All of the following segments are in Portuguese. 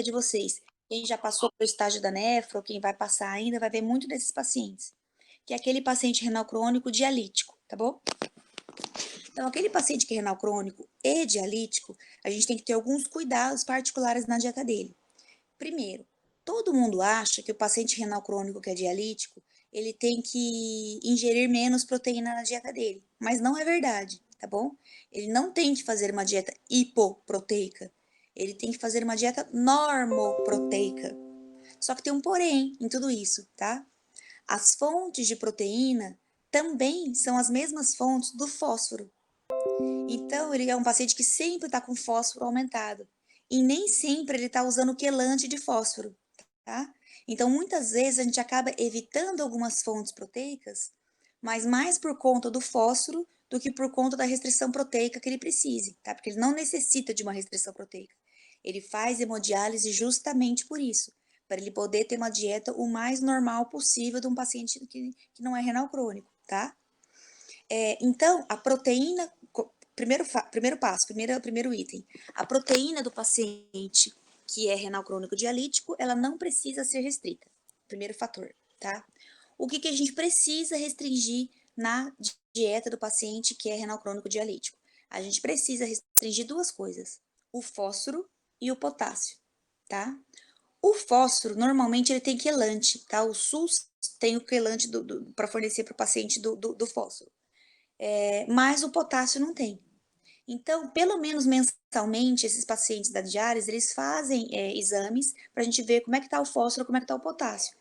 de vocês. Quem já passou pelo estágio da nefro, ou quem vai passar ainda, vai ver muito desses pacientes. Que é aquele paciente renal crônico dialítico, tá bom? Então, aquele paciente que é renal crônico e dialítico, a gente tem que ter alguns cuidados particulares na dieta dele. Primeiro, todo mundo acha que o paciente renal crônico que é dialítico, ele tem que ingerir menos proteína na dieta dele, mas não é verdade, tá bom? Ele não tem que fazer uma dieta hipoproteica, ele tem que fazer uma dieta normoproteica. Só que tem um porém em tudo isso, tá? As fontes de proteína também são as mesmas fontes do fósforo. Então, ele é um paciente que sempre está com fósforo aumentado. E nem sempre ele está usando quelante de fósforo, tá? Então, muitas vezes a gente acaba evitando algumas fontes proteicas, mas mais por conta do fósforo do que por conta da restrição proteica que ele precise, tá? Porque ele não necessita de uma restrição proteica. Ele faz hemodiálise justamente por isso, para ele poder ter uma dieta o mais normal possível de um paciente que não é renal crônico, tá? Então, a proteína, primeiro passo, primeiro item. A proteína do paciente que é renal crônico dialítico, ela não precisa ser restrita. Primeiro fator, tá? O que a gente precisa restringir na dieta do paciente que é renal crônico dialítico? A gente precisa restringir duas coisas: o fósforo e o potássio, tá? O fósforo, normalmente, ele tem quelante, tá? O SUS tem o quelante para fornecer para o paciente do fósforo. Mas o potássio não tem. Então, pelo menos mensalmente, esses pacientes da diálise, eles fazem exames para a gente ver como é que está o fósforo, como é que está o potássio.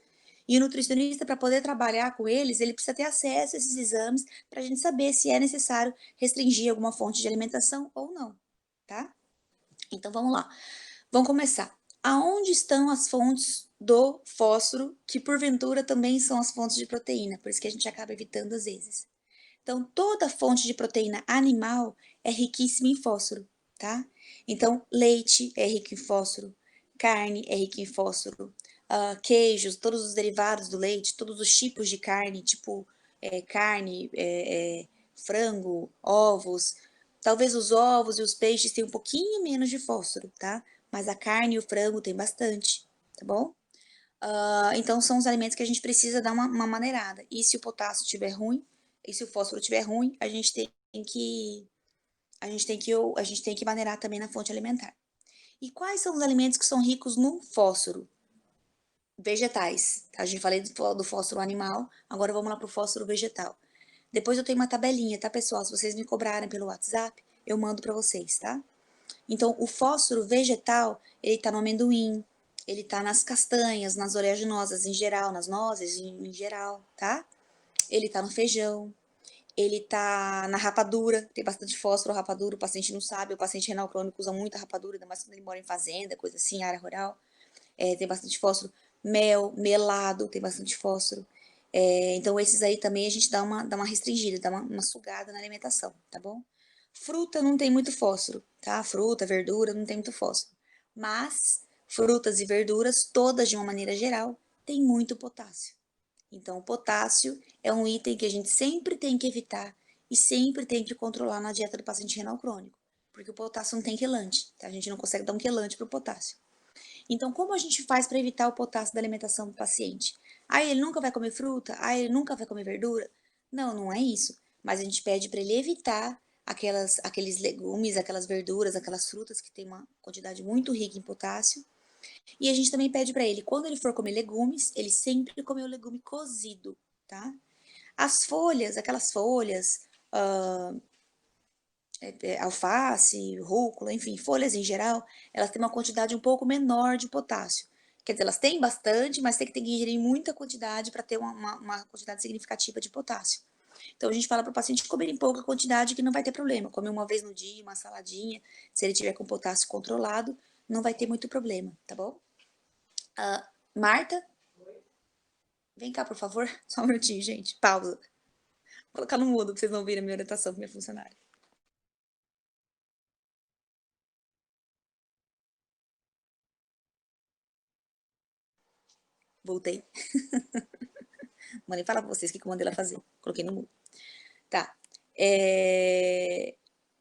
E o nutricionista, para poder trabalhar com eles, ele precisa ter acesso a esses exames para a gente saber se é necessário restringir alguma fonte de alimentação ou não, tá? Então, vamos lá. Vamos começar. Aonde estão as fontes do fósforo, que porventura também são as fontes de proteína, por isso que a gente acaba evitando às vezes. Então, toda fonte de proteína animal é riquíssima em fósforo, tá? Então, leite é rico em fósforo, carne é rica em fósforo, queijos, todos os derivados do leite, todos os tipos de carne, tipo carne, frango, ovos. Talvez os ovos e os peixes tenham um pouquinho menos de fósforo, tá? Mas a carne e o frango tem bastante, tá bom? Então, são os alimentos que a gente precisa dar uma maneirada. E se o potássio estiver ruim, e se o fósforo estiver ruim, a gente tem que maneirar também na fonte alimentar. E quais são os alimentos que são ricos no fósforo? Vegetais. Tá? A gente falei do fósforo animal, agora vamos lá para o fósforo vegetal. Depois eu tenho uma tabelinha, tá, pessoal? Se vocês me cobrarem pelo WhatsApp, eu mando para vocês, tá? Então, o fósforo vegetal, ele tá no amendoim, ele tá nas castanhas, nas oleaginosas em geral, nas nozes em geral, tá? Ele tá no feijão, ele tá na rapadura, tem bastante fósforo, rapadura, o paciente não sabe, o paciente renal crônico usa muita rapadura, ainda mais quando ele mora em fazenda, coisa assim, área rural, tem bastante fósforo. Mel, melado, tem bastante fósforo. Então, esses aí também a gente dá uma restringida, dá uma sugada na alimentação, tá bom? Fruta não tem muito fósforo, tá? Fruta, verdura, não tem muito fósforo. Mas frutas e verduras, todas de uma maneira geral, têm muito potássio. Então, o potássio é um item que a gente sempre tem que evitar e sempre tem que controlar na dieta do paciente renal crônico, porque o potássio não tem quelante, tá? A gente não consegue dar um quelante para o potássio. Então, como a gente faz para evitar o potássio da alimentação do paciente? Ah, ele nunca vai comer fruta? Ah, ele nunca vai comer verdura? Não, não é isso. Mas a gente pede para ele evitar aqueles legumes, aquelas verduras, aquelas frutas que tem uma quantidade muito rica em potássio. E a gente também pede para ele, quando ele for comer legumes, ele sempre comer o legume cozido, tá? As folhas, aquelas folhas, alface, rúcula, enfim, folhas em geral, elas têm uma quantidade um pouco menor de potássio. Quer dizer, elas têm bastante, mas tem que ingerir muita quantidade para ter uma quantidade significativa de potássio. Então, a gente fala para o paciente comer em pouca quantidade que não vai ter problema. Comer uma vez no dia, uma saladinha, se ele tiver com potássio controlado, não vai ter muito problema, tá bom? Marta, vem cá, por favor. Só um minutinho, gente. Pausa. Vou colocar no mudo para vocês não ouvirem a minha orientação para minha funcionária. Voltei. Mandei falar para vocês o que eu mandei ela fazer. Coloquei no mudo. Tá.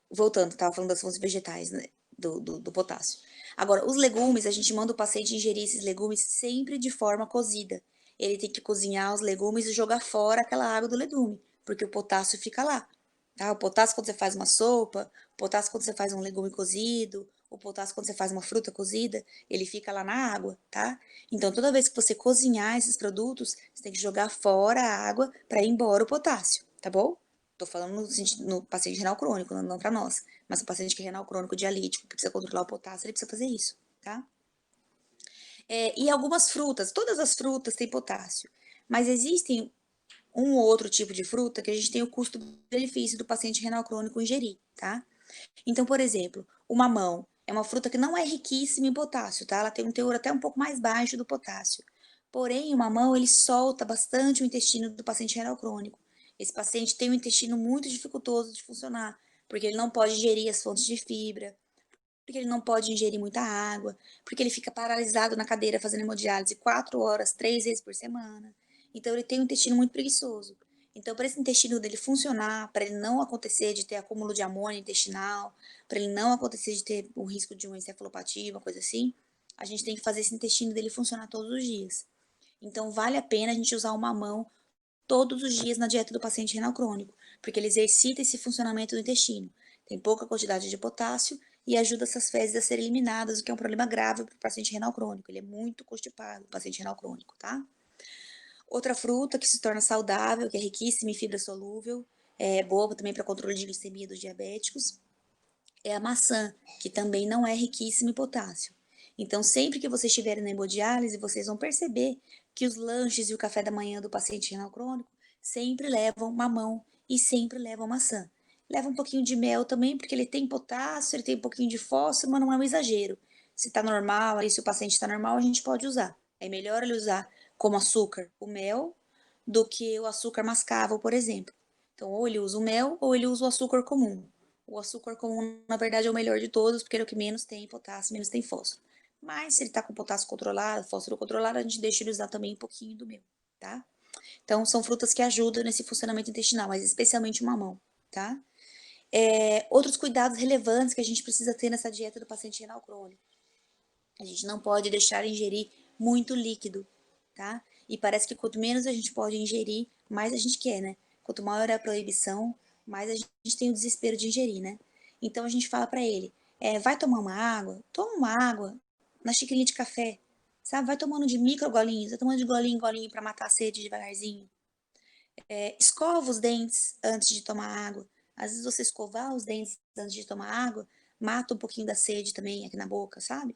Voltando, tava falando das fontes vegetais, né? do potássio. Agora, os legumes, a gente manda o paciente ingerir esses legumes sempre de forma cozida. Ele tem que cozinhar os legumes e jogar fora aquela água do legume, porque o potássio fica lá, tá? O potássio quando você faz uma sopa, o potássio quando você faz um legume cozido, o potássio quando você faz uma fruta cozida, ele fica lá na água, tá? Então, toda vez que você cozinhar esses produtos, você tem que jogar fora a água para ir embora o potássio, tá bom? Tô falando no paciente renal crônico, não para nós. Mas o paciente que é renal crônico dialítico, que precisa controlar o potássio, ele precisa fazer isso, tá? E algumas frutas, todas as frutas têm potássio, mas existem um ou outro tipo de fruta que a gente tem o custo-benefício do paciente renal crônico ingerir, tá? Então, por exemplo, o mamão é uma fruta que não é riquíssima em potássio, tá? Ela tem um teor até um pouco mais baixo do potássio. Porém, o mamão, ele solta bastante o intestino do paciente renal crônico. Esse paciente tem um intestino muito dificultoso de funcionar, porque ele não pode ingerir as fontes de fibra, porque ele não pode ingerir muita água, porque ele fica paralisado na cadeira fazendo hemodiálise 4 horas, 3 vezes por semana. Então, ele tem um intestino muito preguiçoso. Então, para esse intestino dele funcionar, para ele não acontecer de ter acúmulo de amônia intestinal, para ele não acontecer de ter o risco de uma encefalopatia, uma coisa assim, a gente tem que fazer esse intestino dele funcionar todos os dias. Então, vale a pena a gente usar o mamão todos os dias na dieta do paciente renal crônico, porque ele exercita esse funcionamento do intestino. Tem pouca quantidade de potássio e ajuda essas fezes a serem eliminadas, o que é um problema grave para o paciente renal crônico. Ele é muito constipado, o paciente renal crônico, tá? Outra fruta que se torna saudável, que é riquíssima em fibra solúvel, é boa também para controle de glicemia dos diabéticos, é a maçã, que também não é riquíssima em potássio. Então, sempre que vocês estiverem na hemodiálise, vocês vão perceber que os lanches e o café da manhã do paciente renal crônico sempre levam mamão e sempre levam maçã. Leva um pouquinho de mel também, porque ele tem potássio, ele tem um pouquinho de fósforo, mas não é um exagero. Se está normal, aí se o paciente está normal, a gente pode usar. É melhor ele usar como açúcar o mel do que o açúcar mascavo, por exemplo. Então, ou ele usa o mel ou ele usa o açúcar comum. O açúcar comum, na verdade, é o melhor de todos, porque ele é o que menos tem potássio, menos tem fósforo. Mas se ele tá com potássio controlado, fósforo controlado, a gente deixa ele usar também um pouquinho do meu, tá? Então, são frutas que ajudam nesse funcionamento intestinal, mas especialmente o mamão, tá? Outros cuidados relevantes que a gente precisa ter nessa dieta do paciente renal crônico. A gente não pode deixar ingerir muito líquido, tá? E parece que quanto menos a gente pode ingerir, mais a gente quer, né? Quanto maior é a proibição, mais a gente tem o desespero de ingerir, né? Então a gente fala para ele, vai tomar uma água? Toma uma água na xicrinha de café, sabe? Vai tomando de micro golinhos, vai tomando de golinho em golinho para matar a sede devagarzinho. Escova os dentes antes de tomar água. Às vezes você escovar os dentes antes de tomar água, mata um pouquinho da sede também aqui na boca, sabe?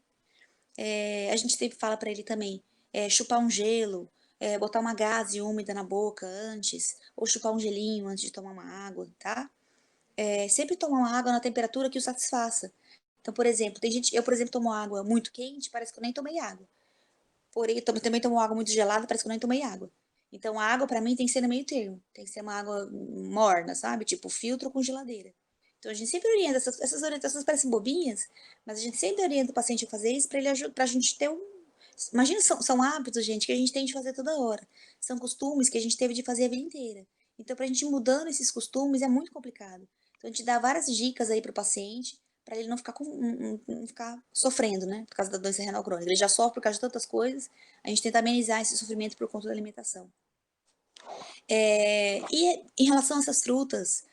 A gente sempre fala para ele também, chupar um gelo, botar uma gaze úmida na boca antes, ou chupar um gelinho antes de tomar uma água, tá? Sempre tomar uma água na temperatura que o satisfaça. Então, por exemplo, tem gente, eu, por exemplo, tomo água muito quente, parece que eu nem tomei água. Porém, eu também tomo água muito gelada, parece que eu nem tomei água. Então, a água para mim tem que ser no meio termo, tem que ser uma água morna, sabe? Tipo filtro com geladeira. Então, a gente sempre orienta, essas orientações parecem bobinhas, mas a gente sempre orienta o paciente a fazer isso para ele ajudar, pra gente ter um. Imagina, são hábitos, gente, que a gente tem de fazer toda hora. São costumes que a gente teve de fazer a vida inteira. Então, pra gente ir mudando esses costumes é muito complicado. Então, a gente dá várias dicas aí pro paciente, para ele não ficar, não ficar sofrendo, né? Por causa da doença renal crônica. Ele já sofre por causa de tantas coisas, a gente tenta amenizar esse sofrimento por conta da alimentação. E em relação a essas frutas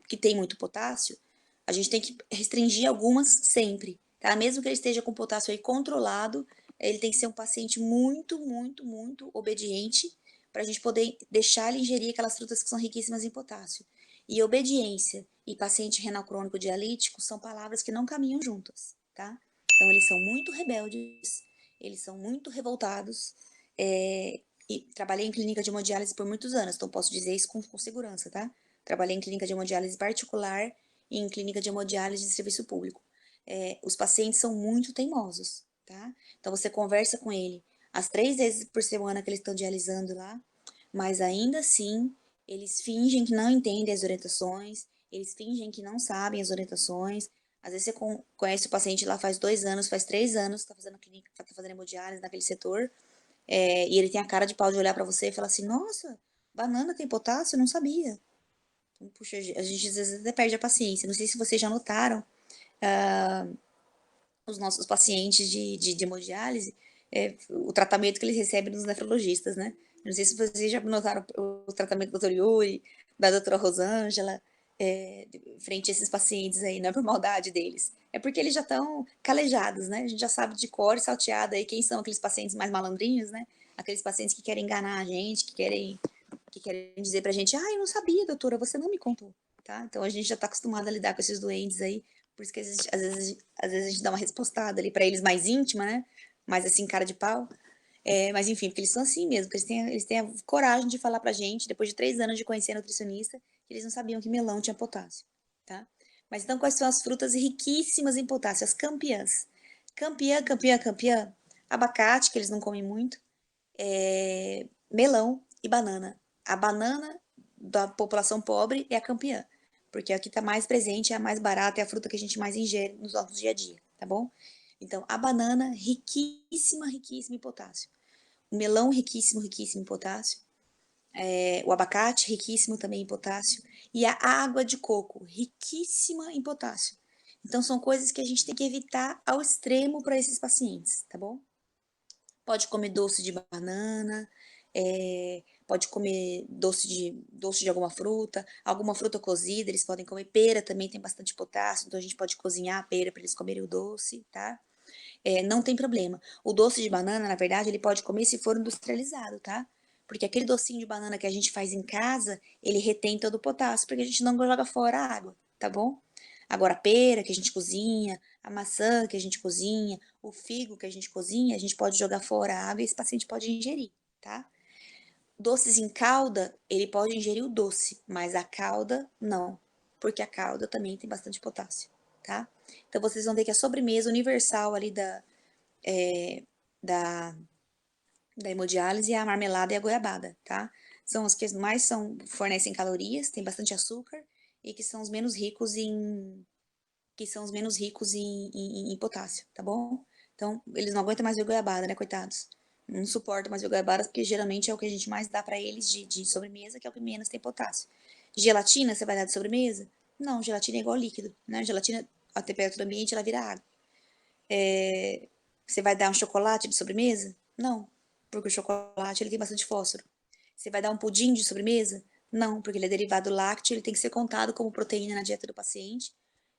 que tem muito potássio, a gente tem que restringir algumas sempre, tá? Mesmo que ele esteja com potássio aí controlado, ele tem que ser um paciente muito, muito, muito obediente para a gente poder deixar ele ingerir aquelas frutas que são riquíssimas em potássio. E obediência e paciente renal crônico dialítico são palavras que não caminham juntas, tá? Então, eles são muito rebeldes, eles são muito revoltados, e trabalhei em clínica de hemodiálise por muitos anos, então posso dizer isso com segurança, tá? Trabalhei em clínica de hemodiálise particular e em clínica de hemodiálise de serviço público. Os pacientes são muito teimosos, tá? Então você conversa com ele as 3 vezes por semana que eles estão dialisando lá, mas ainda assim eles fingem que não entendem as orientações, eles fingem que não sabem as orientações. Às vezes você conhece o paciente lá faz 2 anos, faz 3 anos, tá fazendo clínica, tá fazendo hemodiálise naquele setor, e ele tem a cara de pau de olhar para você e falar assim, nossa, banana tem potássio? Eu não sabia. Então, puxa, a gente às vezes até perde a paciência. Não sei se vocês já notaram, os nossos pacientes de hemodiálise, o tratamento que eles recebem nos nefrologistas, né? Não sei se vocês já notaram o tratamento do Dr. Yuri, da doutora Rosângela, frente a esses pacientes aí, não é por maldade deles, é porque eles já estão calejados, né? A gente já sabe de cor e salteado aí quem são aqueles pacientes mais malandrinhos, né? Aqueles pacientes que querem enganar a gente, que querem dizer pra gente, eu não sabia, doutora, você não me contou, tá? Então a gente já tá acostumado a lidar com esses doentes aí, por isso que às vezes a gente dá uma respostada ali pra eles mais íntima, né? Mais assim, cara de pau. Mas enfim, porque eles são assim mesmo, porque eles têm a coragem de falar pra gente, depois de 3 anos de conhecer a nutricionista, que eles não sabiam que melão tinha potássio, tá? Mas então, quais são as frutas riquíssimas em potássio? As campeãs. Campeã. Abacate, que eles não comem muito, melão e banana. A banana da população pobre é a campeã, porque é a que está mais presente, é a mais barata, é a fruta que a gente mais ingere nos nossos dia a dia, tá bom? Então, a banana, riquíssima em potássio. O melão, riquíssimo em potássio. O abacate, riquíssimo também em potássio. E a água de coco, riquíssima em potássio. Então, são coisas que a gente tem que evitar ao extremo para esses pacientes, tá bom? Pode comer doce de banana, pode comer doce de alguma fruta cozida, eles podem comer pera, também tem bastante potássio, então a gente pode cozinhar a pera para eles comerem o doce, tá? Não tem problema. O doce de banana, na verdade, ele pode comer se for industrializado, tá? Porque aquele docinho de banana que a gente faz em casa, ele retém todo o potássio, porque a gente não joga fora a água, tá bom? Agora, a pera que a gente cozinha, a maçã que a gente cozinha, o figo que a gente cozinha, a gente pode jogar fora a água e esse paciente pode ingerir, tá? Doces em calda, ele pode ingerir o doce, mas a calda, não. Porque a calda também tem bastante potássio, tá? Então, vocês vão ver que a sobremesa universal ali da, da hemodiálise é a marmelada e a goiabada, tá? São os que mais fornecem calorias, tem bastante açúcar e que são os menos ricos em potássio, tá bom? Então, eles não aguentam mais ver goiabada, né, coitados? Não suportam mais ver goiabada, porque geralmente é o que a gente mais dá pra eles de sobremesa, que é o que menos tem potássio. Gelatina, você vai dar de sobremesa? Não, gelatina é igual líquido, né? Gelatina, a temperatura ambiente, ela vira água. Você vai dar um chocolate de sobremesa? Não, porque o chocolate ele tem bastante fósforo. Você vai dar um pudim de sobremesa? Não, porque ele é derivado lácteo, ele tem que ser contado como proteína na dieta do paciente,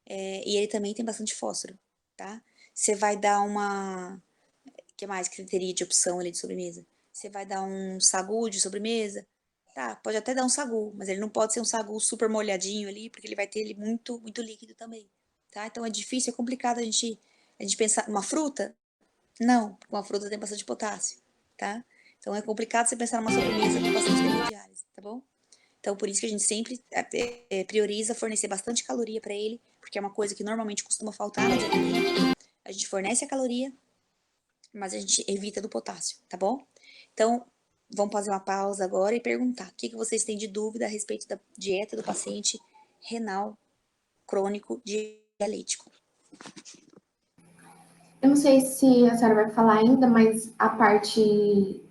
e ele também tem bastante fósforo, tá? Você vai dar o que mais que teria de opção ali de sobremesa? Você vai dar um sagu de sobremesa? Tá, pode até dar um sagu, mas ele não pode ser um sagu super molhadinho ali, porque ele vai ter ele muito líquido também, tá? Então é difícil, é complicado a gente pensar uma fruta. Não, uma fruta tem bastante potássio, tá? Então é complicado você pensar numa sobremesa com paciente de hemodiálise, tá bom? Então por isso que a gente sempre prioriza fornecer bastante caloria para ele, porque é uma coisa que normalmente costuma faltar na dieta dele. A gente fornece a caloria, mas a gente evita do potássio, tá bom? Então vamos fazer uma pausa agora e perguntar o que vocês têm de dúvida a respeito da dieta do paciente renal crônico dialítico. Eu não sei se a senhora vai falar ainda, mas a parte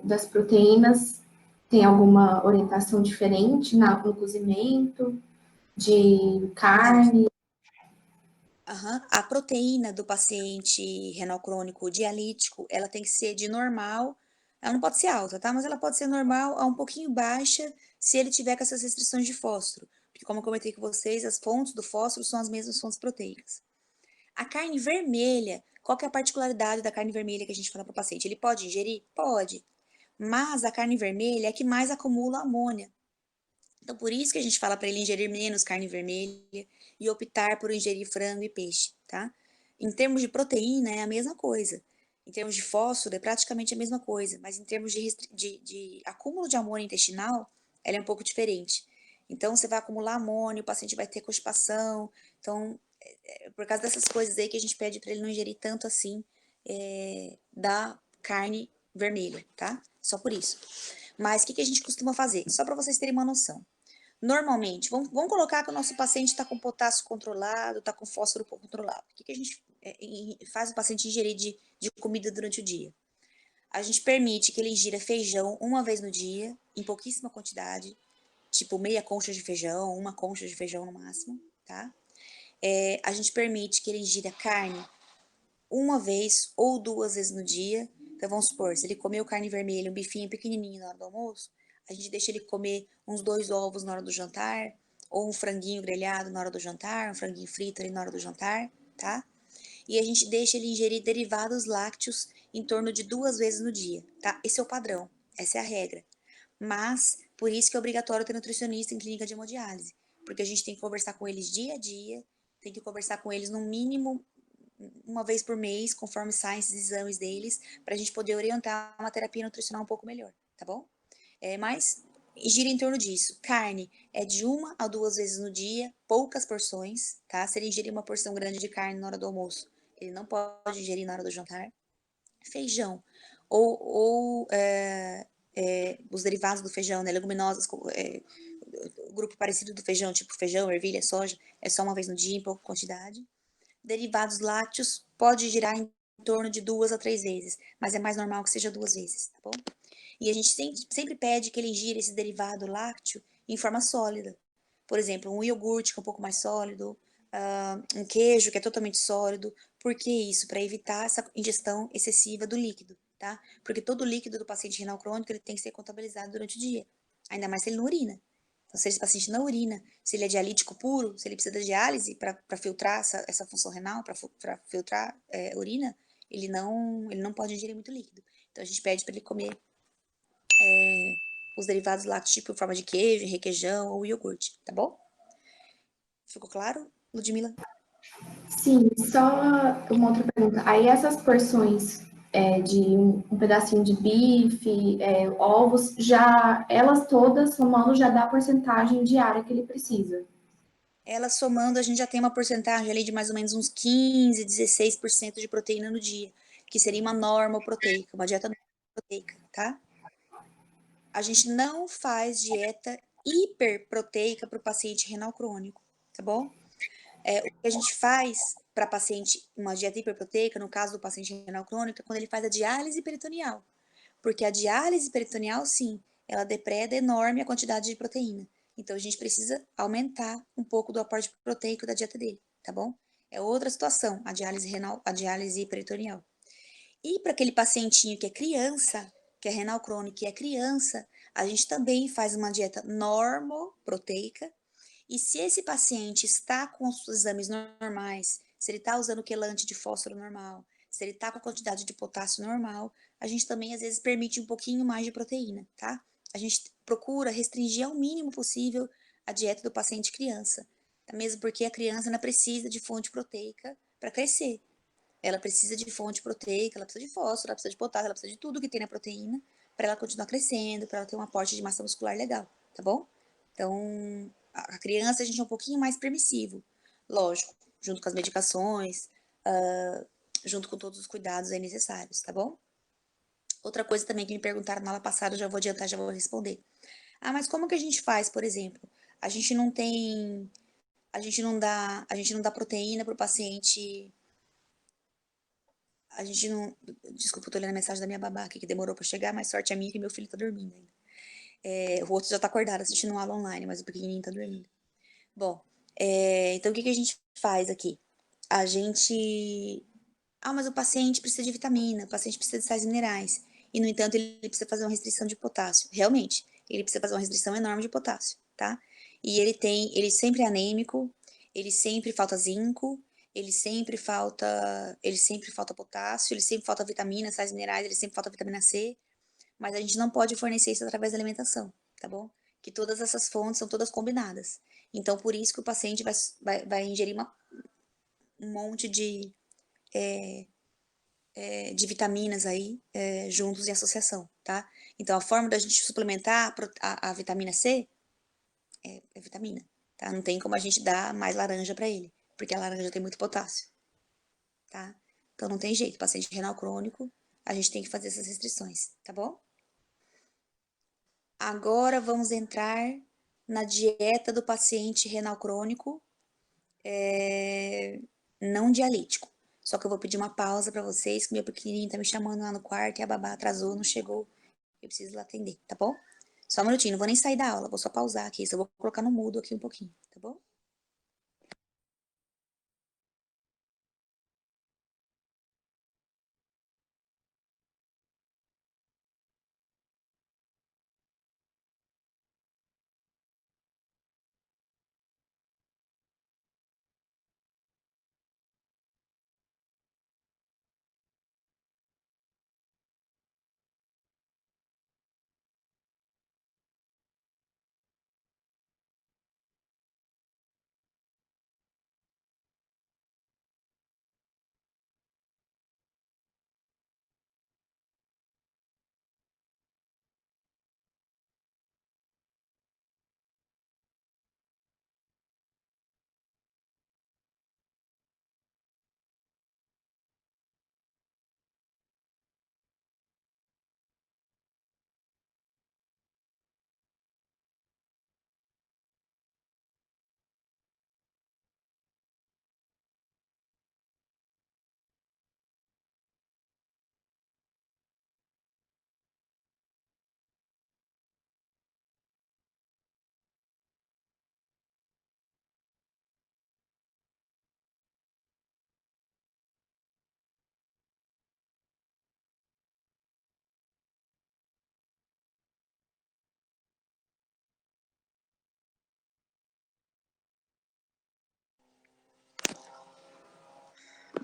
das proteínas tem alguma orientação diferente no cozimento, de carne? A proteína do paciente renal crônico dialítico, ela tem que ser de normal, ela não pode ser alta, tá? Mas ela pode ser normal a um pouquinho baixa se ele tiver com essas restrições de fósforo. Porque como eu comentei com vocês, as fontes do fósforo são as mesmas fontes proteicas. A carne vermelha, qual que é a particularidade da carne vermelha que a gente fala para o paciente? Ele pode ingerir? Pode. Mas a carne vermelha é a que mais acumula amônia. Então, por isso que a gente fala para ele ingerir menos carne vermelha e optar por ingerir frango e peixe, tá? Em termos de proteína, é a mesma coisa. Em termos de fósforo, é praticamente a mesma coisa, mas em termos de acúmulo de amônia intestinal, ela é um pouco diferente. Então, você vai acumular amônia, o paciente vai ter constipação. Então, por causa dessas coisas aí que a gente pede para ele não ingerir tanto assim da carne vermelha, tá? Só por isso. Mas o que a gente costuma fazer? Só para vocês terem uma noção. Normalmente, vamos colocar que o nosso paciente está com potássio controlado, está com fósforo controlado. O que a gente faz o paciente ingerir de comida durante o dia? A gente permite que ele ingira feijão uma vez no dia, em pouquíssima quantidade, tipo meia concha de feijão, uma concha de feijão no máximo, tá? A gente permite que ele ingira carne uma vez ou 2 vezes no dia. Então, vamos supor, se ele comeu carne vermelha, um bifinho pequenininho na hora do almoço, a gente deixa ele comer uns 2 ovos na hora do jantar, ou um franguinho grelhado na hora do jantar, um franguinho frito ali na hora do jantar, tá? E a gente deixa ele ingerir derivados lácteos em torno de 2 vezes no dia, tá? Esse é o padrão, essa é a regra. Mas, por isso que é obrigatório ter nutricionista em clínica de hemodiálise, porque a gente tem que conversar com eles dia a dia, tem que conversar com eles no mínimo uma vez por mês, conforme saem esses exames deles, para a gente poder orientar uma terapia nutricional um pouco melhor, tá bom? Mas gira em torno disso. Carne é de 1 a 2 vezes no dia, poucas porções, tá? Se ele ingerir uma porção grande de carne na hora do almoço, ele não pode ingerir na hora do jantar. Feijão, ou os derivados do feijão, né? Leguminosas, o grupo parecido do feijão, tipo feijão, ervilha, soja, é só uma vez no dia, em pouca quantidade. Derivados lácteos pode girar em torno de 2 a 3 vezes, mas é mais normal que seja 2 vezes, tá bom? E a gente sempre pede que ele ingira esse derivado lácteo em forma sólida. Por exemplo, um iogurte que é um pouco mais sólido, um queijo que é totalmente sólido. Por que isso? Para evitar essa ingestão excessiva do líquido, tá? Porque todo o líquido do paciente renal crônico ele tem que ser contabilizado durante o dia, ainda mais se ele não urina. Então, se esse paciente não urina, se ele é dialítico puro, se ele precisa de diálise para filtrar essa função renal, para filtrar urina, ele não pode ingerir muito líquido. Então, a gente pede para ele comer os derivados lácteos, tipo em forma de queijo, requeijão ou iogurte, tá bom? Ficou claro, Ludmila? Sim, só uma outra pergunta. Aí essas porções de um pedacinho de bife, ovos, já elas todas somando já dá a porcentagem diária que ele precisa. Ela somando, a gente já tem uma porcentagem ali de mais ou menos uns 15, 16% de proteína no dia, que seria uma norma proteica, uma dieta proteica, tá? A gente não faz dieta hiperproteica para o paciente renal crônico, tá bom? O que a gente faz para paciente, uma dieta hiperproteica, no caso do paciente renal crônico, é quando ele faz a diálise peritoneal. Porque a diálise peritoneal, sim, ela depreda enorme a quantidade de proteína. Então, a gente precisa aumentar um pouco do aporte proteico da dieta dele, tá bom? É outra situação, a diálise renal, a diálise peritoneal. E para aquele pacientinho que é criança, que é renal crônico e é criança, a gente também faz uma dieta normoproteica. E se esse paciente está com os exames normais, se ele está usando quelante de fósforo normal, se ele está com a quantidade de potássio normal, a gente também às vezes permite um pouquinho mais de proteína, tá? A gente procura restringir ao mínimo possível a dieta do paciente criança, tá? Mesmo porque a criança não precisa de fonte proteica para crescer. Ela precisa de fonte proteica, ela precisa de fósforo, ela precisa de potássio, ela precisa de tudo que tem na proteína para ela continuar crescendo, para ela ter um aporte de massa muscular legal, tá bom? Então, a criança a gente é um pouquinho mais permissivo, lógico, junto com as medicações, junto com todos os cuidados aí necessários, tá bom? Outra coisa também que me perguntaram na aula passada, eu já vou adiantar, já vou responder. Ah, mas como que a gente faz, por exemplo? A gente não tem, a gente não dá proteína para o paciente. A gente não. Desculpa, eu tô lendo a mensagem da minha babá aqui, que demorou pra chegar, mas sorte a minha que meu filho tá dormindo ainda. O outro já tá acordado assistindo uma aula online, mas o pequenininho tá dormindo. Bom, então o que que a gente faz aqui? A gente. Ah, mas o paciente precisa de vitamina, o paciente precisa de sais minerais. E, no entanto, ele precisa fazer uma restrição de potássio. Realmente, ele precisa fazer uma restrição enorme de potássio, tá? E ele sempre é anêmico, ele sempre falta zinco, ele sempre falta potássio, ele sempre falta vitamina, sais minerais, ele sempre falta vitamina C, mas a gente não pode fornecer isso através da alimentação, tá bom? Que todas essas fontes são todas combinadas. Então, por isso que o paciente vai ingerir um monte de vitaminas aí juntos em associação, tá? Então, a forma da gente suplementar a vitamina C é vitamina, tá? Não tem como a gente dar mais laranja para ele, porque a laranja tem muito potássio, tá? Então, não tem jeito, paciente renal crônico, a gente tem que fazer essas restrições, tá bom? Agora, vamos entrar na dieta do paciente renal crônico não dialítico. Só que eu vou pedir uma pausa para vocês, que meu pequenininho tá me chamando lá no quarto e a babá atrasou, não chegou. Eu preciso lá atender, tá bom? Só um minutinho, não vou nem sair da aula, vou só pausar aqui, só vou colocar no mudo aqui um pouquinho, tá bom?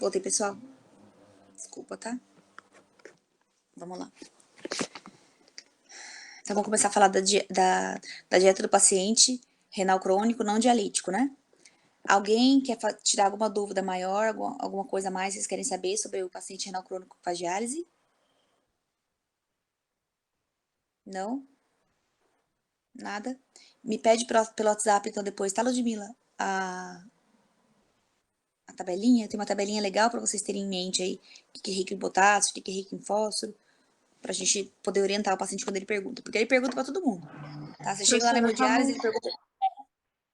Voltei, pessoal. Desculpa, tá? Vamos lá. Então, vamos começar a falar da dieta do paciente renal crônico não dialítico, né? Alguém quer tirar alguma dúvida maior, alguma coisa a mais vocês querem saber sobre o paciente renal crônico que faz diálise? Não? Nada? Me pede pelo WhatsApp, então, depois, tá, Ludmila? A tabelinha, tem uma tabelinha legal para vocês terem em mente aí, o que é rico em potássio, o que é rico em fósforo, pra gente poder orientar o paciente quando ele pergunta, porque ele pergunta para todo mundo, tá? Você chega lá na hemodiálise, ele pergunta...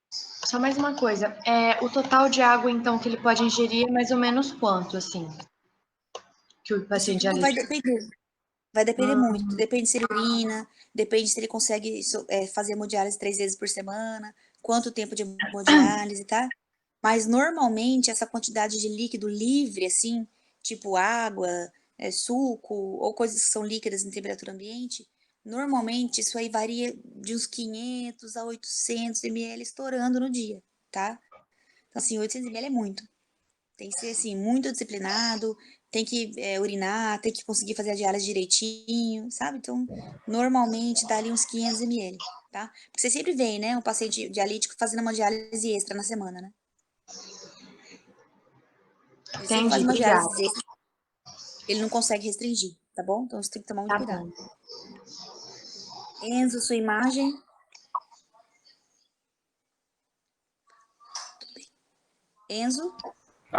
Só mais uma coisa, o total de água, então, que ele pode ingerir é mais ou menos quanto, assim, que o Isso paciente tudo vai dialítico... depender. Vai depender muito. Depende se ele urina, depende se ele consegue fazer hemodiálise 3 vezes por semana, quanto tempo de hemodiálise, tá? Mas, normalmente, essa quantidade de líquido livre, assim, tipo água, suco, ou coisas que são líquidas em temperatura ambiente, normalmente isso aí varia de uns 500 a 800 ml estourando no dia, tá? Então, assim, 800 ml é muito. Tem que ser, assim, muito disciplinado, tem que urinar, tem que conseguir fazer a diálise direitinho, sabe? Então, normalmente dá ali uns 500 ml, tá? Porque você sempre vê, né, um paciente dialítico fazendo uma diálise extra na semana, né? Ele sempre faz Entendi, uma obrigada. diálise extra, ele não consegue restringir, tá bom? Então, você tem que tomar muito Tá cuidado. bom. Enzo, sua imagem. Enzo,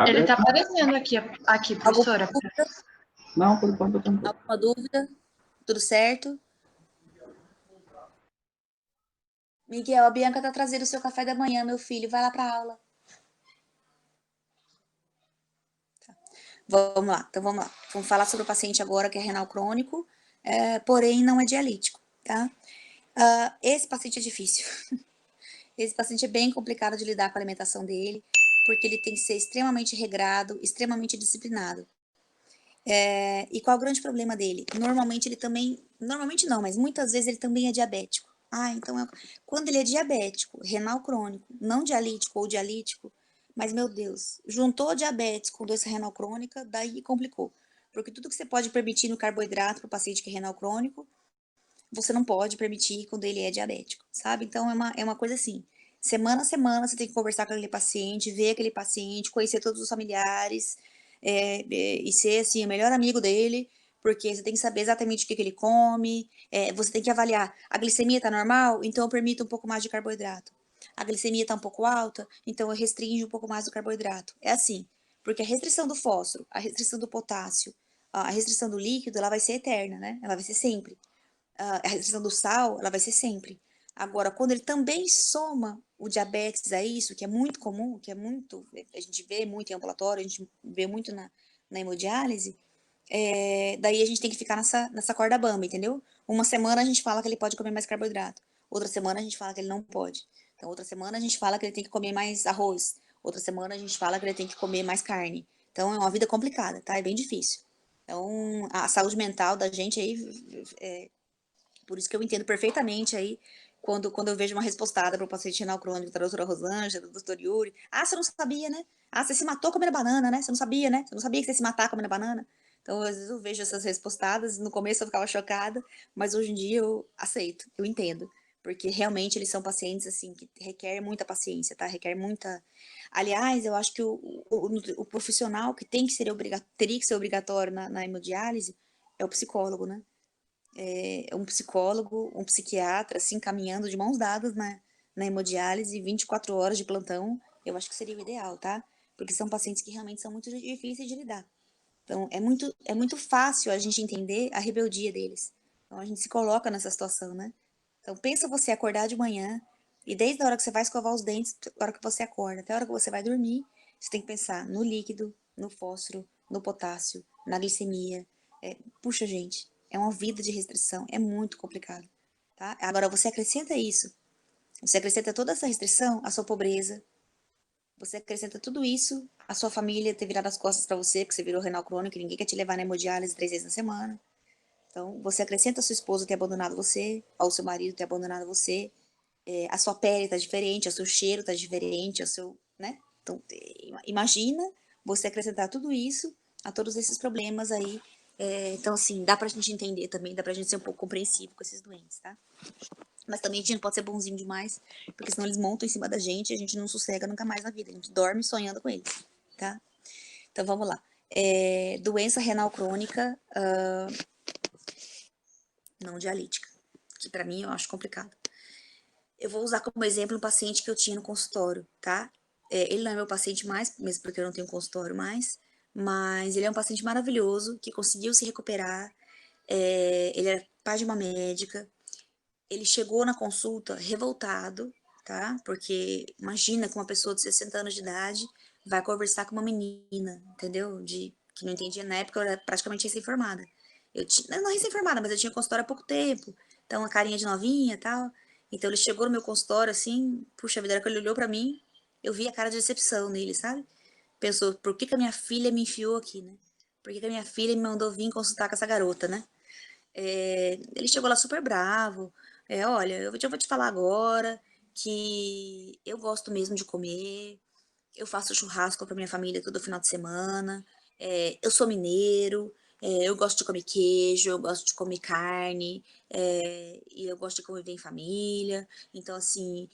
Ele tá aparecendo aqui, alguma professora. dúvida? Não, por enquanto eu tô tranquilo. Alguma dúvida? Tudo certo? Miguel, a Bianca tá trazendo o seu café da manhã, meu filho. Vai lá pra aula. Vamos lá, então vamos lá. Vamos falar sobre o paciente agora que é renal crônico, porém não é dialítico, tá? Esse paciente é difícil. Esse paciente é bem complicado de lidar com a alimentação dele, porque ele tem que ser extremamente regrado, extremamente disciplinado. E qual é o grande problema dele? Normalmente ele também, normalmente não, mas muitas vezes ele também é diabético. Então quando ele é diabético, renal crônico, não dialítico ou dialítico, mas meu Deus, juntou diabetes com doença renal crônica, daí complicou. Porque tudo que você pode permitir no carboidrato para o paciente que é renal crônico, você não pode permitir quando ele é diabético, sabe? Então é uma coisa assim. Semana a semana você tem que conversar com aquele paciente, ver aquele paciente, conhecer todos os familiares, e ser assim, o melhor amigo dele, porque você tem que saber exatamente o que ele come, você tem que avaliar, a glicemia tá normal, então eu permito um pouco mais de carboidrato. A glicemia tá um pouco alta, então eu restringo um pouco mais do carboidrato. É assim, porque a restrição do fósforo, a restrição do potássio, a restrição do líquido, ela vai ser eterna, né? Ela vai ser sempre. A restrição do sal, ela vai ser sempre. Agora, quando ele também soma o diabetes a isso, que é muito comum, que é muito, a gente vê muito em ambulatório, a gente vê muito na hemodiálise, daí a gente tem que ficar nessa corda bamba, entendeu? Uma semana a gente fala que ele pode comer mais carboidrato, outra semana a gente fala que ele não pode. Então, outra semana a gente fala que ele tem que comer mais arroz, outra semana a gente fala que ele tem que comer mais carne. Então, é uma vida complicada, tá? É bem difícil. Então, a saúde mental da gente aí por isso que eu entendo perfeitamente aí, quando eu vejo uma respostada para o paciente renal crônico da doutora Rosângela, do doutor Yuri. Você não sabia, né? Você se matou comendo banana, né? Você não sabia, né? Você não sabia que você ia se matar comendo banana? Então, às vezes eu vejo essas respostadas, no começo eu ficava chocada, mas hoje em dia eu aceito, eu entendo. Porque realmente eles são pacientes, assim, que requer muita paciência, tá? Requer muita... Aliás, eu acho que o profissional que tem que ser teria que ser obrigatório na hemodiálise é o psicólogo, né? Um psicólogo, um psiquiatra, assim, caminhando de mãos dadas na hemodiálise, 24 horas de plantão, eu acho que seria o ideal, tá? Porque são pacientes que realmente são muito difíceis de lidar. Então, é muito fácil a gente entender a rebeldia deles. Então, a gente se coloca nessa situação, né? Então, pensa você acordar de manhã, e desde a hora que você vai escovar os dentes, a hora que você acorda, até a hora que você vai dormir, você tem que pensar no líquido, no fósforo, no potássio, na glicemia. Puxa, gente, é uma vida de restrição, é muito complicado, tá? Agora, você acrescenta isso, você acrescenta toda essa restrição, a sua pobreza, você acrescenta tudo isso, a sua família ter virado as costas para você, porque você virou renal crônico, e ninguém quer te levar na hemodiálise 3 vezes na semana. Então, você acrescenta a sua esposa ter abandonado você, ao seu marido ter abandonado você, a sua pele tá diferente, o seu cheiro tá diferente, o seu, né? Então, imagina você acrescentar tudo isso a todos esses problemas aí. Então, assim, dá pra gente entender também, dá pra gente ser um pouco compreensivo com esses doentes, tá? Mas também a gente não pode ser bonzinho demais, porque senão eles montam em cima da gente e a gente não sossega nunca mais na vida. A gente dorme sonhando com eles, tá? Então, vamos lá. Doença renal crônica não dialítica, que pra mim eu acho complicado. Eu vou usar como exemplo um paciente que eu tinha no consultório, tá? Ele não é meu paciente mais, mesmo porque eu não tenho consultório mais, mas ele é um paciente maravilhoso, que conseguiu se recuperar. Ele era pai de uma médica. Ele chegou na consulta revoltado, tá? Porque imagina que uma pessoa de 60 anos de idade vai conversar com uma menina, entendeu? Que não entendia na época, eu era praticamente recém-formada. Não recém-formada, mas eu tinha consultório há pouco tempo, então a carinha de novinha e tal. Então ele chegou no meu consultório assim, puxa vida, era que ele olhou pra mim, eu vi a cara de decepção nele, sabe? Pensou, por que que a minha filha me enfiou aqui, né? Por que que a minha filha me mandou vir consultar com essa garota, né? Ele chegou lá super bravo. Olha, eu vou te falar agora que eu gosto mesmo de comer. Eu faço churrasco para minha família todo final de semana. Eu sou mineiro. Eu gosto de comer queijo, eu gosto de comer carne, e eu gosto de conviver em família. Então, assim,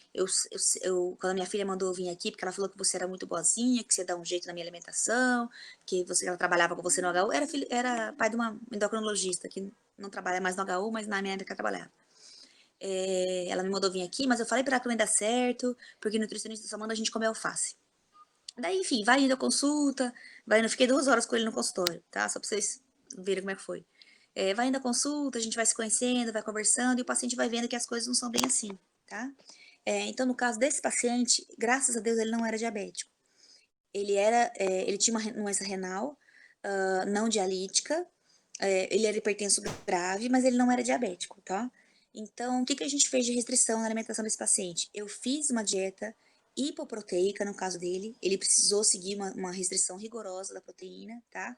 quando a minha filha mandou eu vir aqui, porque ela falou que você era muito boazinha, que você ia dar um jeito na minha alimentação, que ela trabalhava com você no HU, era pai de uma endocrinologista, que não trabalha mais no HU, mas na minha época trabalhava. Ela me mandou vir aqui, mas eu falei pra ela que não ia dar certo, porque nutricionista só manda a gente comer alface. Daí, enfim, vai indo a consulta, fiquei 2 horas com ele no consultório, tá? Só pra vocês verem como é que foi. Vai indo a consulta, a gente vai se conhecendo, vai conversando, e o paciente vai vendo que as coisas não são bem assim, tá? Então, no caso desse paciente, graças a Deus, ele não era diabético. Ele tinha uma doença renal, não dialítica, ele era hipertenso grave, mas ele não era diabético, tá? Então, o que que a gente fez de restrição na alimentação desse paciente? Eu fiz uma dieta hipoproteica, no caso dele, ele precisou seguir uma restrição rigorosa da proteína, tá?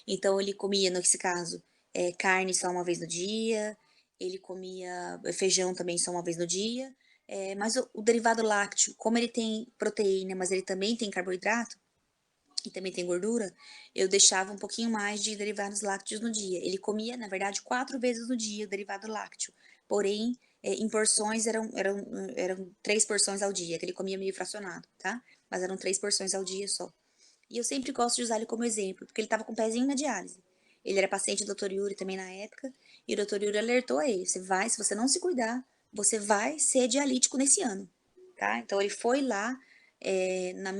Então, ele comia, nesse caso, carne só uma vez no dia, ele comia feijão também só uma vez no dia, mas o derivado lácteo, como ele tem proteína, mas ele também tem carboidrato, e também tem gordura, eu deixava um pouquinho mais de derivados lácteos no dia. Ele comia, na verdade, 4 vezes no dia o derivado lácteo, porém, em porções eram 3 porções ao dia, que ele comia meio fracionado, tá? Mas eram 3 porções ao dia só. E eu sempre gosto de usar ele como exemplo, porque ele estava com o pezinho na diálise. Ele era paciente do Dr. Yuri também na época, e o Dr. Yuri alertou a ele, se você não se cuidar, você vai ser dialítico nesse ano, tá? Então ele foi lá na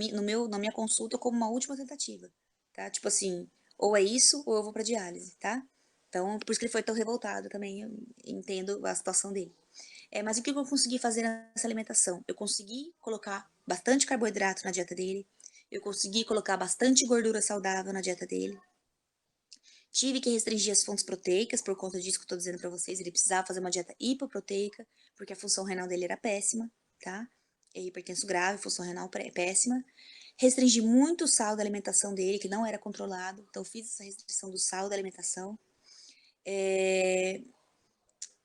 minha consulta como uma última tentativa, tá? Tipo assim, ou é isso ou eu vou pra diálise, tá? Então, por isso que ele foi tão revoltado também, eu entendo a situação dele. Mas o que eu consegui fazer nessa alimentação? Eu consegui colocar bastante carboidrato na dieta dele, eu consegui colocar bastante gordura saudável na dieta dele, tive que restringir as fontes proteicas, por conta disso que eu tô dizendo pra vocês, ele precisava fazer uma dieta hipoproteica, porque a função renal dele era péssima, tá? É hipertenso grave, função renal péssima. Restringi muito o sal da alimentação dele, que não era controlado, então fiz essa restrição do sal da alimentação.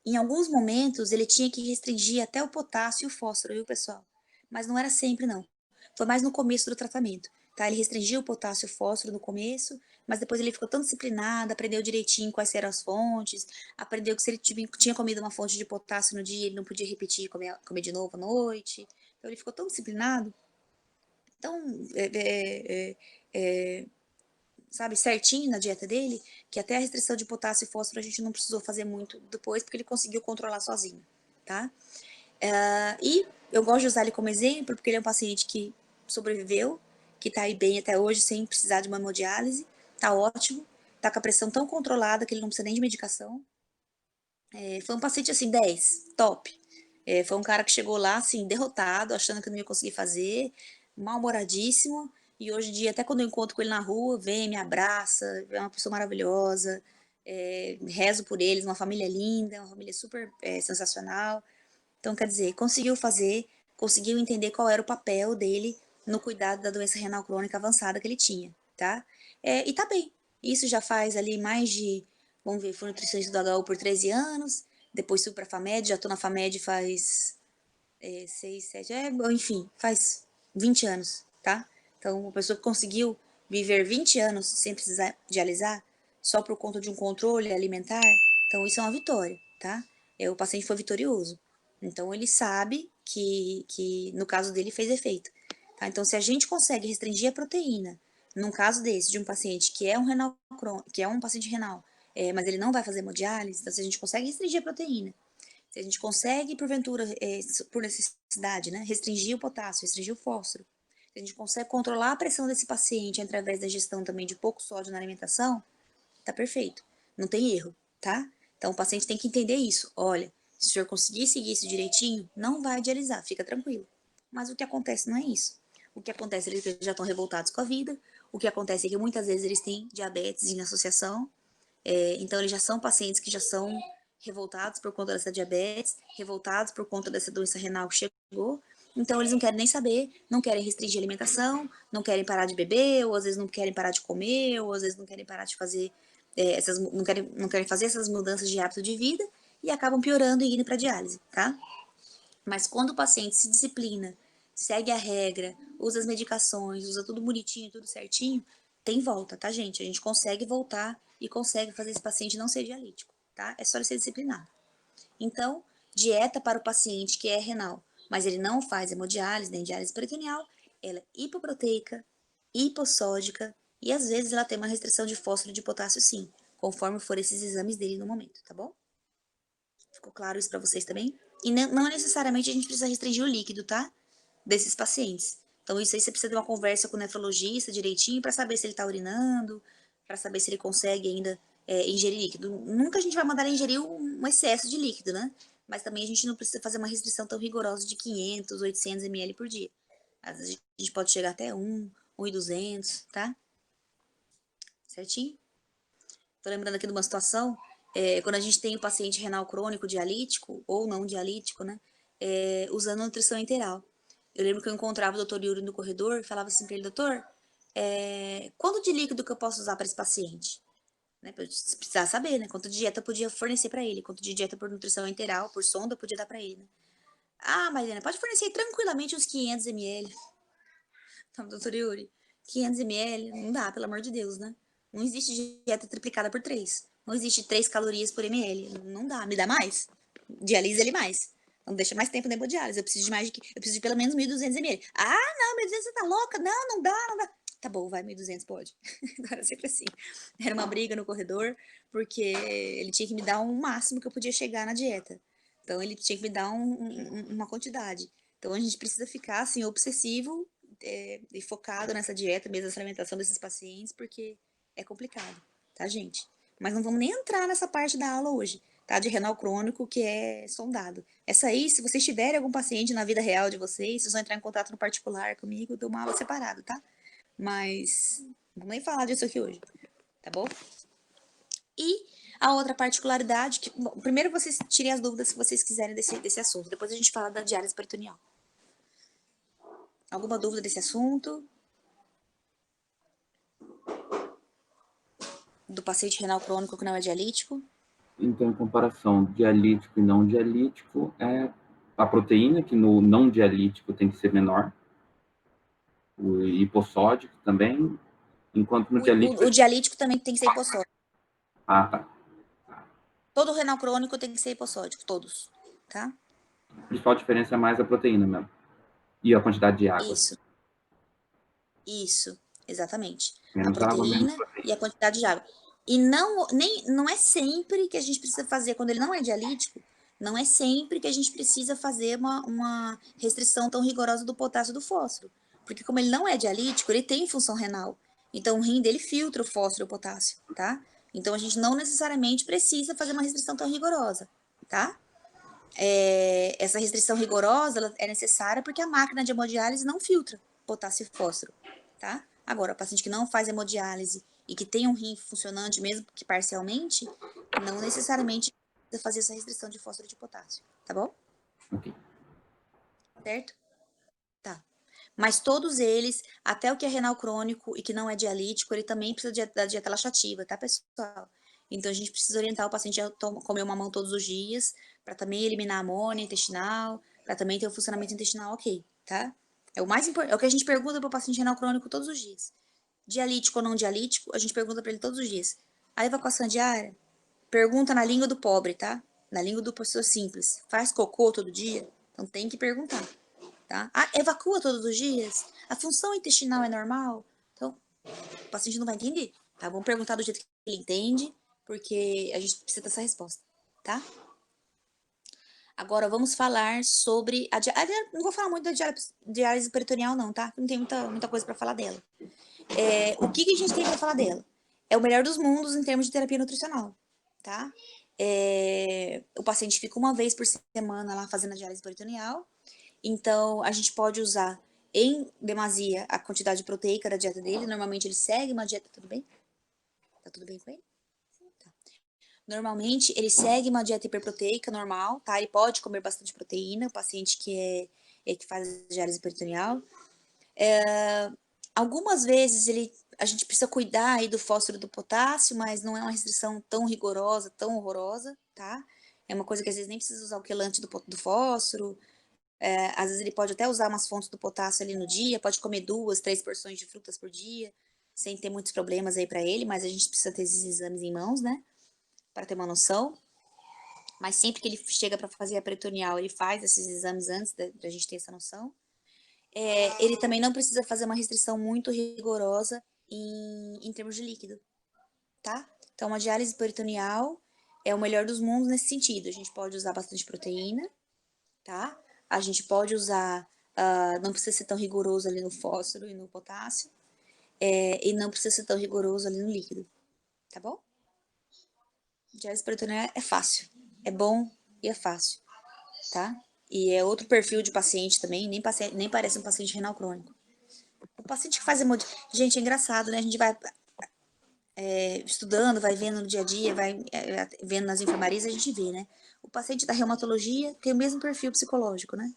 Em alguns momentos, ele tinha que restringir até o potássio e o fósforo, viu, pessoal? Mas não era sempre, não. Foi mais no começo do tratamento, tá? Ele restringiu o potássio e o fósforo no começo, mas depois ele ficou tão disciplinado, aprendeu direitinho quais eram as fontes, aprendeu que se ele tinha comido uma fonte de potássio no dia, ele não podia repetir e comer de novo à noite. Então ele ficou tão disciplinado, tão, sabe, certinho na dieta dele, que até a restrição de potássio e fósforo a gente não precisou fazer muito depois, porque ele conseguiu controlar sozinho, tá? E eu gosto de usar ele como exemplo, porque ele é um paciente que sobreviveu, que tá aí bem até hoje, sem precisar de uma hemodiálise, tá ótimo, tá com a pressão tão controlada que ele não precisa nem de medicação. Foi um paciente, assim, 10, top. Foi um cara que chegou lá, assim, derrotado, achando que não ia conseguir fazer, mal-humoradíssimo, e hoje em dia, até quando eu encontro com ele na rua, vem, me abraça, é uma pessoa maravilhosa, rezo por eles, uma família linda, uma família super sensacional. Então, quer dizer, conseguiu entender qual era o papel dele no cuidado da doença renal crônica avançada que ele tinha, tá? E tá bem. Isso já faz ali mais de, vamos ver, fui nutricionista do HU por 13 anos, depois fui pra FAMED, já tô na FAMED faz 6, 7, enfim, faz 20 anos, tá? Então, uma pessoa que conseguiu viver 20 anos sem precisar dialisar, só por conta de um controle alimentar, então isso é uma vitória, tá? O paciente foi vitorioso. Então, ele sabe que no caso dele fez efeito. Tá? Então, se a gente consegue restringir a proteína, num caso desse, de um paciente que é um paciente renal, mas ele não vai fazer hemodiálise, então se a gente consegue restringir a proteína, se a gente consegue, porventura, por necessidade, né, restringir o potássio, restringir o fósforo, se a gente consegue controlar a pressão desse paciente através da ingestão também de pouco sódio na alimentação, tá perfeito. Não tem erro, tá? Então, o paciente tem que entender isso. Olha, se o senhor conseguir seguir isso direitinho, não vai dialisar, fica tranquilo. Mas o que acontece não é isso. O que acontece é que eles já estão revoltados com a vida, o que acontece é que muitas vezes eles têm diabetes em associação, então eles já são pacientes que já são revoltados por conta dessa diabetes, revoltados por conta dessa doença renal que chegou, então eles não querem nem saber, não querem restringir a alimentação, não querem parar de beber, ou às vezes não querem parar de comer, ou às vezes não querem parar de fazer, não querem fazer essas mudanças de hábito de vida, e acabam piorando e indo para diálise, tá? Mas quando o paciente se disciplina, segue a regra, usa as medicações, usa tudo bonitinho, tudo certinho, tem volta, tá, gente? A gente consegue voltar e consegue fazer esse paciente não ser dialítico, tá? É só ele ser disciplinado. Então, dieta para o paciente que é renal, mas ele não faz hemodiálise nem diálise peritoneal, ela é hipoproteica, hipossódica e às vezes ela tem uma restrição de fósforo e de potássio sim, conforme for esses exames dele no momento, tá bom? Ficou claro isso para vocês também? E não necessariamente a gente precisa restringir o líquido, tá? Desses pacientes. Então, isso aí você precisa de uma conversa com o nefrologista direitinho para saber se ele tá urinando, para saber se ele consegue ainda ingerir líquido. Nunca a gente vai mandar ele ingerir um excesso de líquido, né? Mas também a gente não precisa fazer uma restrição tão rigorosa de 500, 800 ml por dia. Às vezes a gente pode chegar até 1.200, tá? Certinho? Tô lembrando aqui de uma situação, quando a gente tem o paciente renal crônico dialítico, ou não dialítico, né? Usando nutrição enteral. Eu lembro que eu encontrava o doutor Yuri no corredor e falava assim para ele, doutor, quanto de líquido que eu posso usar para esse paciente? Né, pra eu precisar saber, né? Quanto de dieta eu podia fornecer para ele, quanto de dieta por nutrição enteral, por sonda, eu podia dar para ele, né? Ah, Mariana, pode fornecer tranquilamente uns 500 ml. Então, doutor Yuri, 500 ml, não dá, pelo amor de Deus, né? Não existe dieta triplicada por 3. Não existe 3 calorias por ml. Não dá, me dá mais. Dialise ele mais. Não deixa mais tempo na hemodiálise. Eu preciso de pelo menos 1.200 ml. Ah, não, 1.200 você tá louca? Não, não dá, não dá. Tá bom, vai, 1.200 pode. Era sempre assim. Era uma briga no corredor, porque ele tinha que me dar um máximo que eu podia chegar na dieta. Então, ele tinha que me dar uma quantidade. Então, a gente precisa ficar, assim, obsessivo e focado nessa dieta, mesmo nessa alimentação desses pacientes, porque é complicado, tá, gente? Mas não vamos nem entrar nessa parte da aula hoje, tá? De renal crônico, que é sondado. Essa aí, se vocês tiverem algum paciente na vida real de vocês, vocês vão entrar em contato no particular comigo, eu dou uma aula separada, tá? Mas não vamos nem falar disso aqui hoje, tá bom? E a outra particularidade, que, bom, primeiro vocês tirem as dúvidas que vocês quiserem desse assunto, depois a gente fala da diálise peritoneal. Alguma dúvida desse assunto? Do paciente renal crônico que não é dialítico? Então, em comparação dialítico e não dialítico, é a proteína, que no não dialítico tem que ser menor, o hipossódico também, enquanto no dialítico... O dialítico também tem que ser hipossódico. Ah, tá. Todo renal crônico tem que ser hipossódico, todos, tá? A principal diferença é mais a proteína mesmo. E a quantidade de água. Isso, exatamente. Menos A água, menos proteína proteína. e a quantidade de água. E não é sempre que a gente precisa fazer, quando ele não é dialítico, não é sempre que a gente precisa fazer uma restrição tão rigorosa do potássio e do fósforo. Porque como ele não é dialítico, ele tem função renal. Então o rim dele filtra o fósforo e o potássio, tá? Então a gente não necessariamente precisa fazer uma restrição tão rigorosa, tá? Essa restrição rigorosa ela é necessária porque a máquina de hemodiálise não filtra potássio e fósforo, tá? Agora, o paciente que não faz hemodiálise e que tem um rim funcionante, mesmo que parcialmente, não necessariamente precisa fazer essa restrição de fósforo e de potássio, tá bom? Ok. Certo? Tá. Mas todos eles, até o que é renal crônico e que não é dialítico, ele também precisa da dieta laxativa, tá, pessoal? Então, a gente precisa orientar o paciente a comer uma mamão todos os dias, para também eliminar a amônia intestinal, para também ter o funcionamento intestinal ok, tá? É o mais importante, é o que a gente pergunta para o paciente renal crônico todos os dias. dialítico ou não dialítico, a gente pergunta para ele todos os dias. A evacuação diária, pergunta na língua do pobre, tá? Na língua do pessoa simples. Faz cocô todo dia? Então tem que perguntar, tá? Ah, evacua todos os dias? A função intestinal é normal? Então, o paciente não vai entender, tá? Vamos perguntar do jeito que ele entende, porque a gente precisa dessa resposta, tá? Agora vamos falar sobre a diálise. Não vou falar muito da diálise peritoneal não, tá? Não tem muita coisa para falar dela. O que a gente tem para falar dela? É o melhor dos mundos em termos de terapia nutricional, tá? O paciente fica uma vez por semana lá fazendo a diálise peritoneal. Então, a gente pode usar em demasia a quantidade proteica da dieta dele. Normalmente ele segue uma dieta, tudo bem? Tá tudo bem com ele? Tá. Normalmente ele segue uma dieta hiperproteica normal, tá? Ele pode comer bastante proteína, o paciente que faz diálise peritoneal. Algumas vezes a gente precisa cuidar aí do fósforo e do potássio, mas não é uma restrição tão rigorosa, tão horrorosa, tá? É uma coisa que às vezes nem precisa usar o quelante do fósforo. Às vezes ele pode até usar umas fontes do potássio ali no dia, pode comer 2, 3 porções de frutas por dia, sem ter muitos problemas aí para ele, mas a gente precisa ter esses exames em mãos, né? Para ter uma noção. Mas sempre que ele chega para fazer a peritoneal, ele faz esses exames antes da gente ter essa noção. Ele também não precisa fazer uma restrição muito rigorosa em termos de líquido, tá? Então, a diálise peritoneal é o melhor dos mundos nesse sentido. A gente pode usar bastante proteína, tá? A gente pode usar, não precisa ser tão rigoroso ali no fósforo e no potássio, e não precisa ser tão rigoroso ali no líquido, tá bom? Diálise peritoneal é fácil, é bom e é fácil, tá? E é outro perfil de paciente também, nem parece um paciente renal crônico. O paciente que faz gente, é engraçado, né? A gente vai estudando, vai vendo no dia a dia, vai vendo nas enfermarias, a gente vê, né? O paciente da reumatologia tem o mesmo perfil psicológico, né?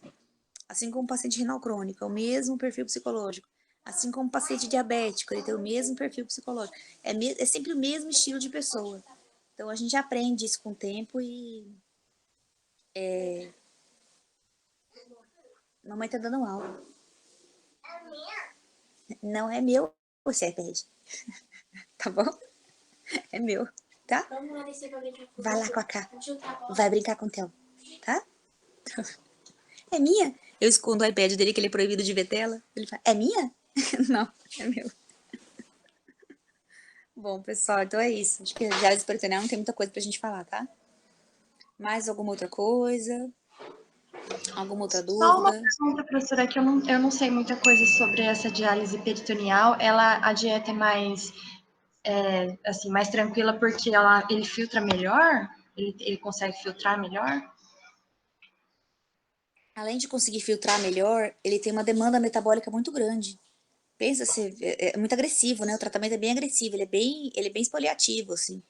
Assim como o paciente renal crônico, é o mesmo perfil psicológico. Assim como o paciente diabético, ele tem o mesmo perfil psicológico. É sempre o mesmo estilo de pessoa. Então, a gente aprende isso com o tempo e... Mamãe tá dando aula. Não é meu, você pede. Tá bom? É meu, tá? Vai lá com a Cá. Vai brincar com o Theo, tá? É minha? Eu escondo o iPad dele, que ele é proibido de ver tela. Ele fala, é minha? Não, é meu. Bom, pessoal, então é isso. Acho que a diálise peritoneal não tem muita coisa pra gente falar, tá? Mais alguma outra coisa? Alguma outra Só uma dúvida? pergunta, professora, que eu não sei muita coisa sobre essa diálise peritoneal. A dieta é mais, assim, mais tranquila porque ele filtra melhor? Ele consegue filtrar melhor? Além de conseguir filtrar melhor, ele tem uma demanda metabólica muito grande. Pensa, é muito agressivo, né? O tratamento é bem agressivo, ele é bem espoliativo, assim.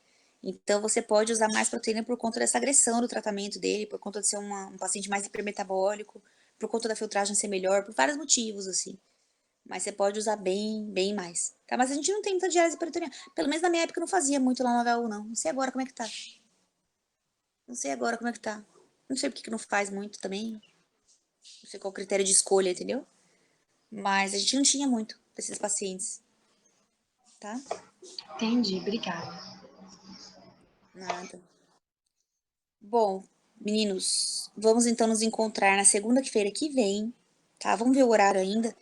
Então, você pode usar mais proteína por conta dessa agressão do tratamento dele, por conta de ser um paciente mais hipermetabólico, por conta da filtragem ser melhor, por vários motivos, assim. Mas você pode usar bem mais, tá? Mas a gente não tem muita diálise peritoneal. Pelo menos na minha época eu não fazia muito lá no HU, não. Não sei agora como é que tá. Não sei agora como é que tá. Não sei por que não faz muito também. Não sei qual o critério de escolha, entendeu? Mas a gente não tinha muito desses pacientes, tá? Entendi, obrigada. Nada. Bom, meninos, vamos então nos encontrar na segunda-feira que vem, tá? Vamos ver o horário ainda.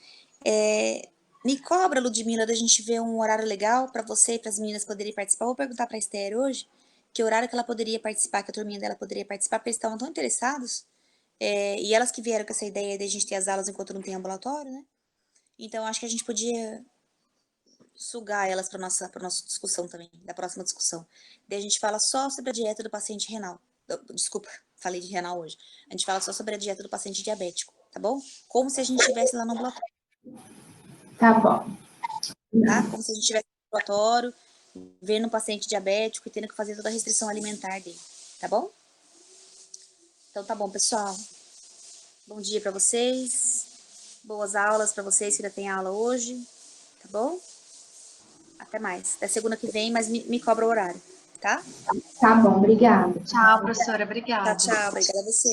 Me cobra, Ludmila, da gente ver um horário legal para você e para as meninas poderem participar. Vou perguntar para a Esther hoje que horário que ela poderia participar, que a turminha dela poderia participar, porque eles estavam tão interessados. E elas que vieram com essa ideia de a gente ter as aulas enquanto não tem ambulatório, né? Então, acho que a gente podia sugar elas para nossa discussão também, da próxima discussão. Daí a gente fala só sobre a dieta do paciente renal. Desculpa, falei de renal hoje. A gente fala só sobre a dieta do paciente diabético, tá bom? Como se a gente estivesse lá no ambulatório, Tá bom. tá? Como se a gente estivesse no ambulatório, vendo um paciente diabético e tendo que fazer toda a restrição alimentar dele, tá bom? Então tá bom, pessoal. Bom dia para vocês. Boas aulas para vocês que ainda tem aula hoje, tá bom? Até mais. Até segunda que vem, mas me cobra o horário, tá? Tá bom, obrigada. Tchau, professora, Tchau, obrigada. tchau. Obrigada a você.